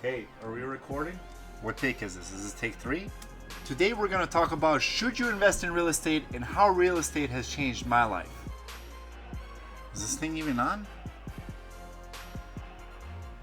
Hey, are we recording? What take is this? Is this take 3? Today we're going to talk about should you invest in real estate and how real estate has changed my life. Is this thing even on?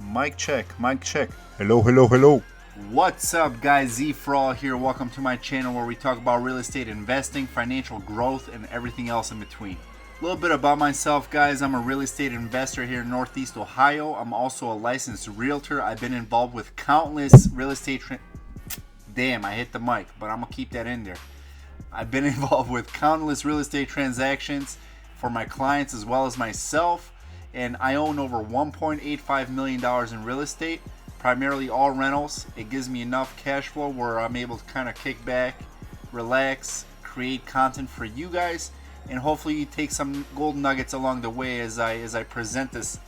Mic check, mic check. Hello, hello, hello. What's up guys, Z for all here. Welcome to my channel where we talk about real estate investing, financial growth, and everything else in between. A little bit about myself, guys. I'm a real estate investor here in Northeast Ohio. I'm also a licensed realtor. I've been involved with countless real estate Damn, I hit the mic, but I'm gonna keep that in there. I've been involved with countless real estate transactions for my clients as well as myself, and I own over $1.85 million in real estate, primarily all rentals. It gives me enough cash flow where I'm able to kind of kick back, relax, create content for you guys, and hopefully you take some gold nuggets along the way as I present this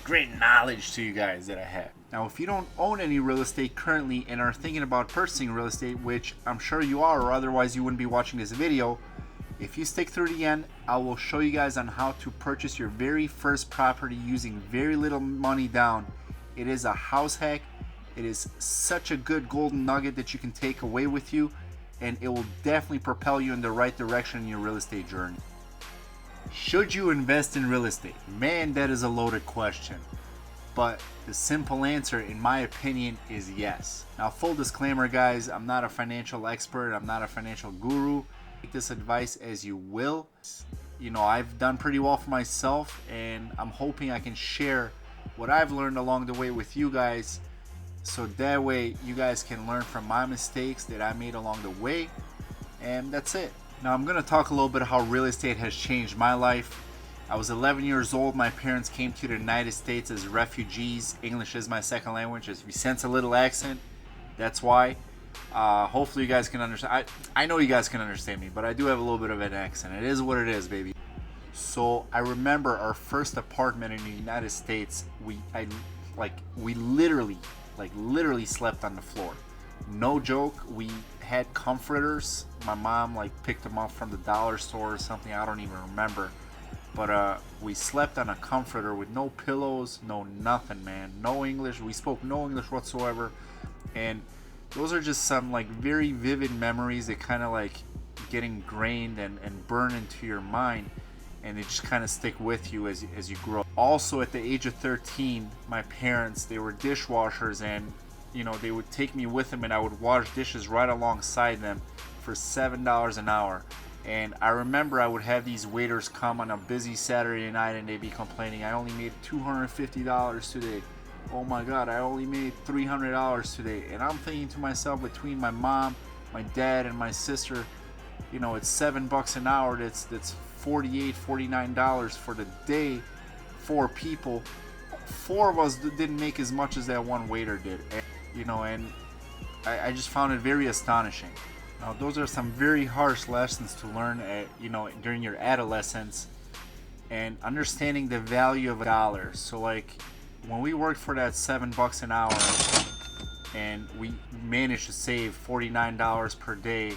great knowledge to you guys that I have. Now, if you don't own any real estate currently and are thinking about purchasing real estate, which I'm sure you are, or otherwise you wouldn't be watching this video, if you stick through the end, I will show you guys on how to purchase your very first property using very little money down. It is a house hack. It is such a good golden nugget that you can take away with you, and it will definitely propel you in the right direction in your real estate journey. Should you invest in real estate? Man, that is a loaded question. But the simple answer, in my opinion, is yes. Now, full disclaimer, guys, I'm not a financial expert. I'm not a financial guru. Take this advice as you will. You know, I've done pretty well for myself, and I'm hoping I can share what I've learned along the way with you guys, so that way you guys can learn from my mistakes that I made along the way. And that's it. Now I'm going to talk a little bit how real estate has changed my life. I was 11 years old. My parents came to the United States as refugees. English is my second language. If you sense a little accent, that's why. Hopefully you guys can understand. I know you guys can understand me, but I do have a little bit of an accent. It is what it is, baby. So I remember our first apartment in the United States. We literally slept on the floor. No joke. We had comforters. My mom picked them up from the dollar store or something. I don't even remember. But we slept on a comforter with no pillows, no nothing, man. No English. We spoke no English whatsoever. And those are just some very vivid memories that kind of get ingrained and burn into your mind. And they just kind of stick with you as you grow. Also, at the age of 13, my parents, they were dishwashers, and they would take me with them, and I would wash dishes right alongside them for $7 an hour. And I remember I would have these waiters come on a busy Saturday night, and they'd be complaining, I only made $250 today. Oh my God, I only made $300 today. And I'm thinking to myself, between my mom, my dad, and my sister, it's $7 an hour. That's $48, $49 for the day. 4 people. 4 of us didn't make as much as that one waiter did. And I just found it very astonishing. Now, those are some very harsh lessons to learn during your adolescence, and understanding the value of a dollar. So when we worked for that $7 an hour and we managed to save $49 per day,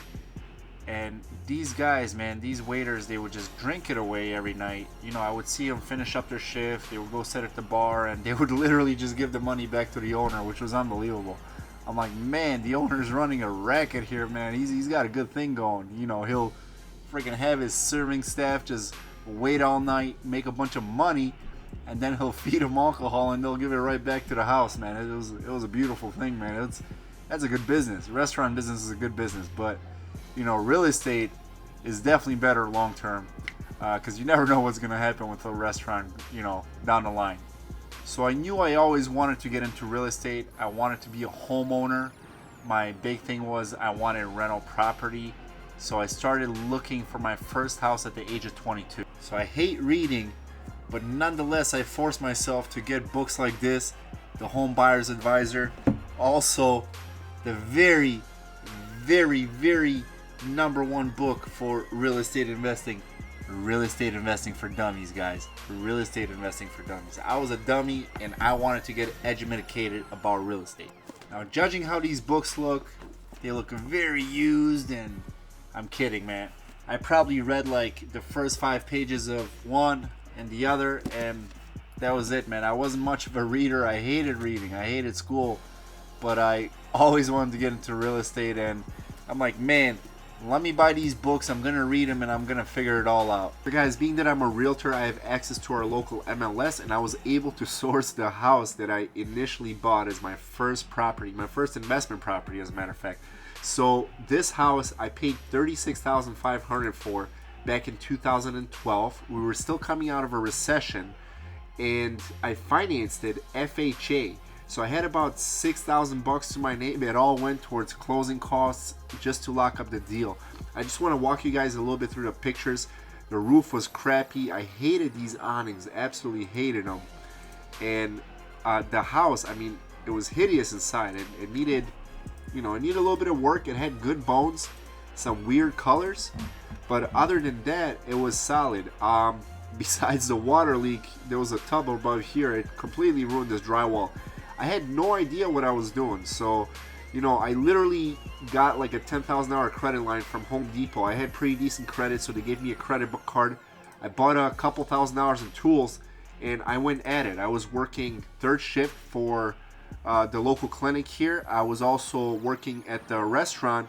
and these guys, man, these waiters, they would just drink it away every night. I would see them finish up their shift, they would go sit at the bar, and they would literally just give the money back to the owner, which was unbelievable. I'm like, man, the owner's running a racket here, man. He's got a good thing going. He'll freaking have his serving staff just wait all night, make a bunch of money, and then he'll feed them alcohol, and they'll give it right back to the house, man. It was a beautiful thing, man. That's a good business. Restaurant business is a good business, but real estate is definitely better long term, because you never know what's going to happen with a restaurant, down the line. So I knew I always wanted to get into real estate. I wanted to be a homeowner. My big thing was I wanted rental property. So I started looking for my first house at the age of 22. So I hate reading, but nonetheless I forced myself to get books like this, The Home Buyer's Advisor. Also, the very, very, very #1 book for real estate investing. Real estate investing for dummies, guys. Real estate investing for dummies. I was a dummy and I wanted to get educated about real estate. Now, judging how these books look, they look very used, and I'm kidding, man. I probably read the first 5 pages of one and the other, and that was it, man. I wasn't much of a reader. I hated reading. I hated school. but I always wanted to get into real estate, and I'm like, man, let me buy these books. I'm gonna read them and I'm gonna figure it all out. So guys, being that I'm a realtor, I have access to our local MLS, and I was able to source the house that I initially bought as my first property, my first investment property, as a matter of fact. So this house I paid $36,500 for back in 2012. We were still coming out of a recession, and I financed it FHA. So I had about $6,000 to my name. It all went towards closing costs just to lock up the deal. I just want to walk you guys a little bit through the pictures. The roof was crappy. I hated these awnings, absolutely hated them. And the house, I mean, it was hideous inside. It needed, it needed a little bit of work. It had good bones, some weird colors, but other than that, it was solid. Besides the water leak, there was a tub above here. It completely ruined this drywall. I had no idea what I was doing. So, I literally got like a $10,000 credit line from Home Depot. I had pretty decent credit, so they gave me a credit card. I bought a couple $1,000s in tools, and I went at it. I was working third shift for the local clinic here. I was also working at the restaurant,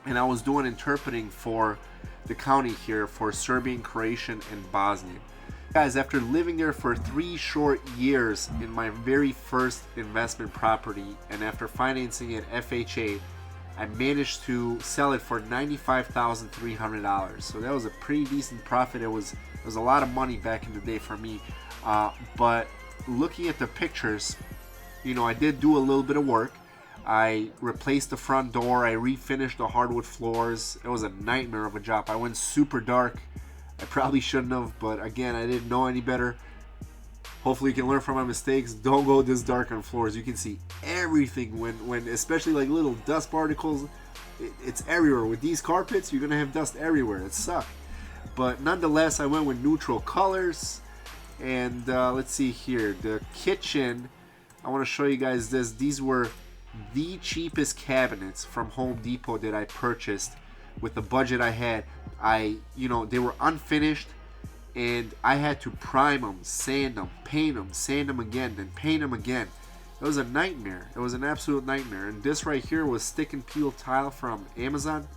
and I was doing interpreting for the county here for Serbian, Croatian, and Bosnian. Guys, after living there for 3 short years in my very first investment property, and after financing it FHA, I managed to sell it for $95,300. So that was a pretty decent profit. It was a lot of money back in the day for me. But looking at the pictures, I did do a little bit of work. I replaced the front door. I refinished the hardwood floors. It was a nightmare of a job. I went super dark. I probably shouldn't have, but again, I didn't know any better. Hopefully you can learn from my mistakes. Don't go this dark on floors. You can see everything when especially like little dust particles. It's everywhere. With these carpets, you're gonna have dust everywhere. It sucks. But nonetheless, I went with neutral colors. And let's see here. The kitchen, I want to show you guys this. These were the cheapest cabinets from Home Depot that I purchased with the budget I had. They were unfinished, and I had to prime them, sand them, paint them, sand them again, then paint them again. It was a nightmare. It was an absolute nightmare. And this right here was stick and peel tile from Amazon.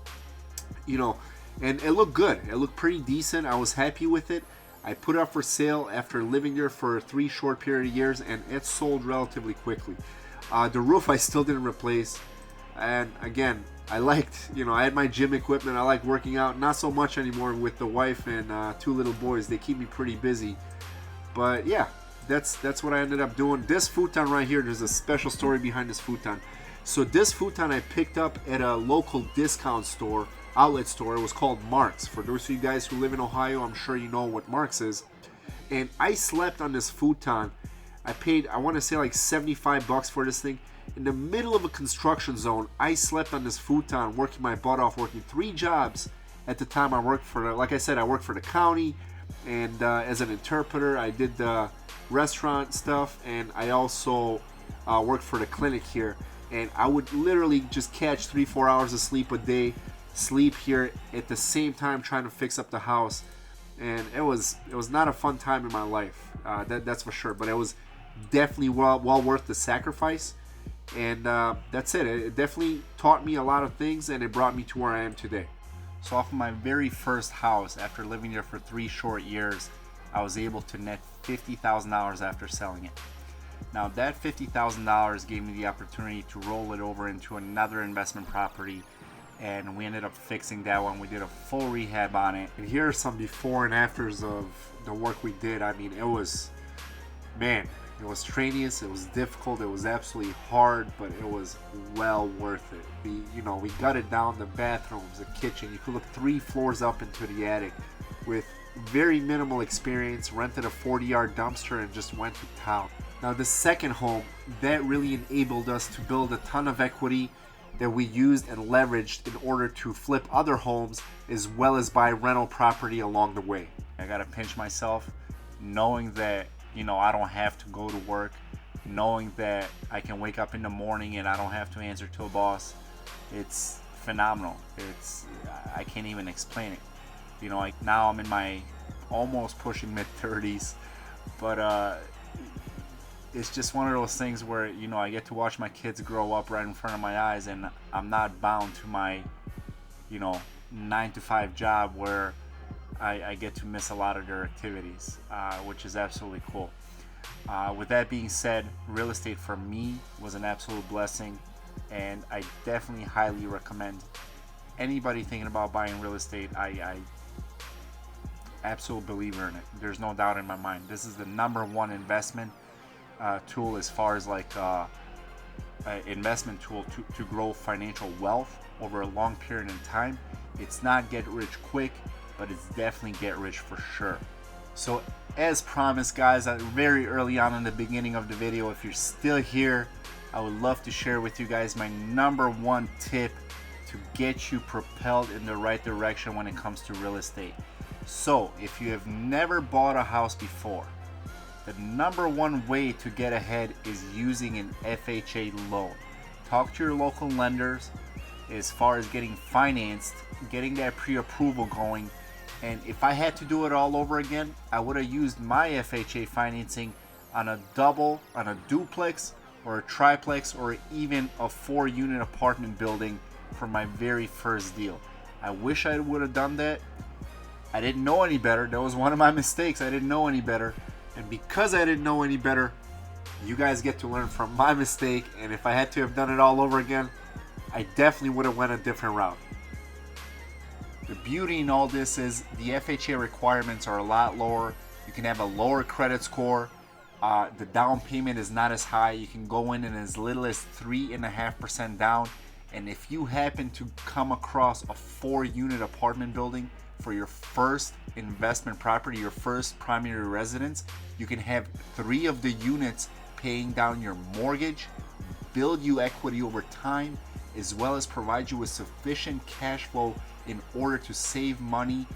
And it looked good. It looked pretty decent. I was happy with it. I put it up for sale after living there for 3 short period of years, and it sold relatively quickly. The roof I still didn't replace. And again, I liked, I had my gym equipment. I like working out. Not so much anymore with the wife and 2 little boys. They keep me pretty busy. But yeah, that's what I ended up doing. This futon right here, there's a special story behind this futon. So this futon I picked up at a local discount store, outlet store. It was called Mark's. For those of you guys who live in Ohio, I'm sure you know what Mark's is. And I slept on this futon. I paid, I want to say like $75 for this thing. In the middle of a construction zone, I slept on this futon, working my butt off, working 3 jobs at the time. I worked for, like I said, I worked for the county, and as an interpreter, I did the restaurant stuff, and I also worked for the clinic here. And I would literally just catch 3-4 hours of sleep a day, sleep here at the same time trying to fix up the house. And it was not a fun time in my life, that's for sure. But it was definitely well worth the sacrifice. And that's it. It definitely taught me a lot of things, and it brought me to where I am today. So off of my very first house, after living there for 3 short years, I was able to net $50,000 after selling it. Now that $50,000 gave me the opportunity to roll it over into another investment property, and we ended up fixing that one. We did a full rehab on it. And here are some before and afters of the work we did. I mean, it was strenuous, it was difficult, it was absolutely hard, but it was well worth it. We gutted down the bathrooms, the kitchen. You could look 3 floors up into the attic with very minimal experience, rented a 40-yard dumpster, and just went to town. Now the second home, that really enabled us to build a ton of equity that we used and leveraged in order to flip other homes as well as buy rental property along the way. I gotta pinch myself knowing that I don't have to go to work, knowing that I can wake up in the morning and I don't have to answer to a boss. It's phenomenal. I can't even explain it. Now I'm in my almost pushing mid-30s, but it's just one of those things where, you know, I get to watch my kids grow up right in front of my eyes, and I'm not bound to my, you know, 9 to 5 job where I get to miss a lot of their activities, which is absolutely cool. With that being said, real estate for me was an absolute blessing, and I definitely highly recommend anybody thinking about buying real estate. I absolute believer in it. There's no doubt in my mind. This is the #1 investment tool as far as like investment tool to grow financial wealth over a long period of time. It's not get rich quick, but it's definitely get rich for sure. So as promised, guys, very early on in the beginning of the video, if you're still here, I would love to share with you guys my #1 tip to get you propelled in the right direction when it comes to real estate. So if you have never bought a house before, the #1 way to get ahead is using an FHA loan. Talk to your local lenders as far as getting financed, getting that pre-approval going. And if I had to do it all over again, I would have used my FHA financing on a double, on a duplex or a triplex, or even a 4-unit apartment building for my very first deal. I wish I would have done that. I didn't know any better. That was one of my mistakes. I didn't know any better. And because I didn't know any better, you guys get to learn from my mistake. And if I had to have done it all over again, I definitely would have went a different route. The beauty in all this is the FHA requirements are a lot lower. You can have a lower credit score. The down payment is not as high. You can go in as little as 3.5% down. And if you happen to come across a 4-unit apartment building for your first investment property, your first primary residence, you can have 3 of the units paying down your mortgage, build you equity over time, as well as provide you with sufficient cash flow in order to save money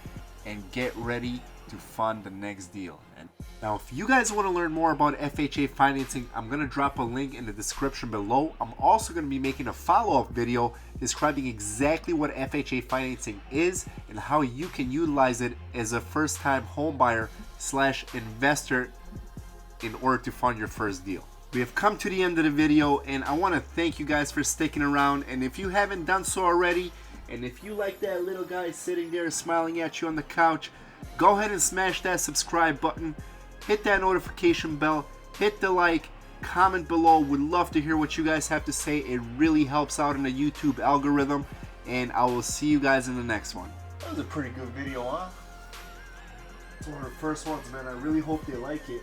and get ready to fund the next deal. And now, if you guys want to learn more about FHA financing, I'm going to drop a link in the description below. I'm also going to be making a follow-up video describing exactly what FHA financing is and how you can utilize it as a first-time home buyer / investor in order to fund your first deal. We have come to the end of the video, and I want to thank you guys for sticking around. And if you haven't done so already, and if you like that little guy sitting there smiling at you on the couch, go ahead and smash that subscribe button, hit that notification bell, hit the like, comment below. Would love to hear what you guys have to say. It really helps out in the YouTube algorithm, and I will see you guys in the next one. That was a pretty good video, huh? It's one of the first ones, man. I really hope they like it.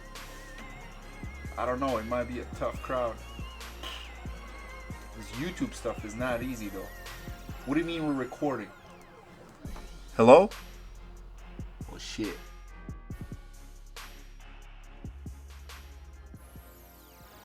I don't know, it might be a tough crowd. This YouTube stuff is not easy though. What do you mean we're recording? Hello? Oh shit.